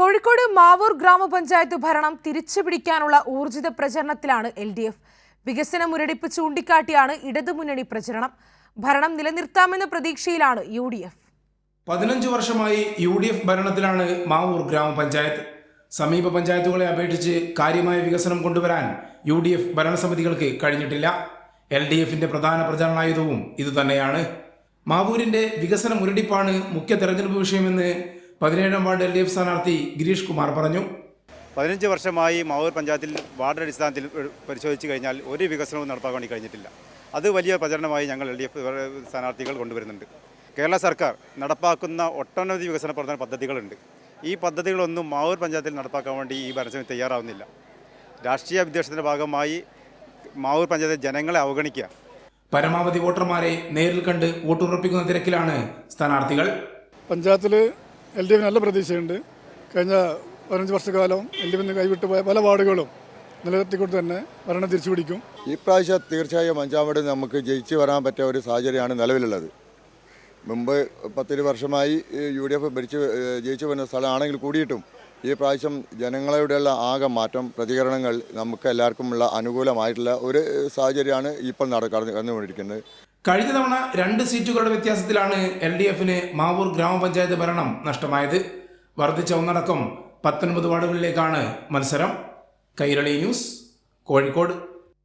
കോഴിക്കോട് മാവൂർ ഗ്രാമപഞ്ചായത്ത് ഭരണം തിരിച്ചുപിടിക്കാനുള്ള ഊർജിത പ്രചരണത്തിലാണ് LDF. വികസന മുരടിപ്പ് ചൂണ്ടിക്കാട്ടിയാണ് ഇടതുമുന്നണി പ്രചരണം. ഭരണം നിലനിർത്താമെന്ന പ്രതീക്ഷയിലാണ് UDF. 15 വർഷമായി UDF ഭരണത്തിലാണ് മാവൂർ ഗ്രാമപഞ്ചായത്ത്. സമീപ പഞ്ചായത്തുകളെ അപേക്ഷിച്ച് കാര്യമായ വികസനം കൊണ്ടുവരാൻ UDF ഭരണസമിതികൾക്ക് കഴിഞ്ഞിട്ടില്ല. LDFന്റെ പ്രധാന പ്രചരണായുധവും ഇതുതന്നെയാണ്. മാവൂരിന്റെ വികസന മുരടിപ്പാണ് മുഖ്യ തെരഞ്ഞെടുപ്പ് വിഷയമെന്ന് 17ാം വാർഡ് LDF സ്ഥാനാർത്ഥി ഗിരീഷ് കുമാർ പറഞ്ഞു. 15 വർഷമായി മാവൂർ പഞ്ചായത്തിൽ വാർഡ് അടിസ്ഥാനത്തിൽ പരിശോധിച്ച് കഴിഞ്ഞാൽ ഒരു വികസനവും നടപ്പാക്കാൻ കഴിഞ്ഞിട്ടില്ല. അത് വലിയ പ്രചരണമായി ഞങ്ങൾ LDF സ്ഥാനാർത്ഥികൾ കൊണ്ടുവരുന്നുണ്ട്. കേരള സർക്കാർ നടപ്പാക്കുന്ന ഒട്ടനവധി വികസന പ്രവർത്തന പദ്ധതികളുണ്ട്. ഈ പദ്ധതികളൊന്നും മാവൂർ പഞ്ചായത്തിൽ നടപ്പാക്കാൻ വേണ്ടി ഈ ഭരണസമിതി തയ്യാറാവുന്നില്ല. രാഷ്ട്രീയ വിദ്വേഷത്തിൻ്റെ ഭാഗമായി മാവൂർ പഞ്ചായത്ത് ജനങ്ങളെ അവഗണിക്കുക. പരമാവധി വോട്ടർമാരെ നേരിൽ കണ്ട് വോട്ടുറപ്പിക്കുന്ന തിരക്കിലാണ് സ്ഥാനാർത്ഥികൾ. പഞ്ചായത്തിൽ LDF നല്ല പ്രതീക്ഷയുണ്ട്. കഴിഞ്ഞ 15 വർഷക്കാലം LDF കൈവിട്ട് പോയ പല വാർഡുകളും നിലനിർത്തിക്കൊണ്ട് തന്നെ ഭരണം തിരിച്ചുപിടിക്കും. ഈ പ്രാവശ്യം തീർച്ചയായും 5ാം വാർഡ് നമുക്ക് ജയിച്ചു വരാൻ പറ്റിയ ഒരു സാഹചര്യമാണ് നിലവിലുള്ളത്. മുമ്പ് 10 വർഷമായി UDF ജയിച്ചു വരുന്ന സ്ഥലമാണെങ്കിൽ കൂടിയിട്ടും ഈ പ്രാവശ്യം ജനങ്ങളുടെയുള്ള ആകെ മാറ്റം പ്രതികരണങ്ങൾ നമുക്ക് എല്ലാവർക്കുമുള്ള അനുകൂലമായിട്ടുള്ള ഒരു സാഹചര്യമാണ് ഇപ്പോൾ നടന്നുകൊണ്ടിരിക്കുന്നത്. കഴിഞ്ഞ തവണ 2 സീറ്റുകളുടെ വ്യത്യാസത്തിലാണ് LDFന് മാവൂർ ഗ്രാമപഞ്ചായത്ത് ഭരണം നഷ്ടമായത്. വർദ്ധിച്ച ഒന്നടക്കം 19 വാർഡുകളിലേക്കാണ് മത്സരം. കൈരളി ന്യൂസ്, കോഴിക്കോട്.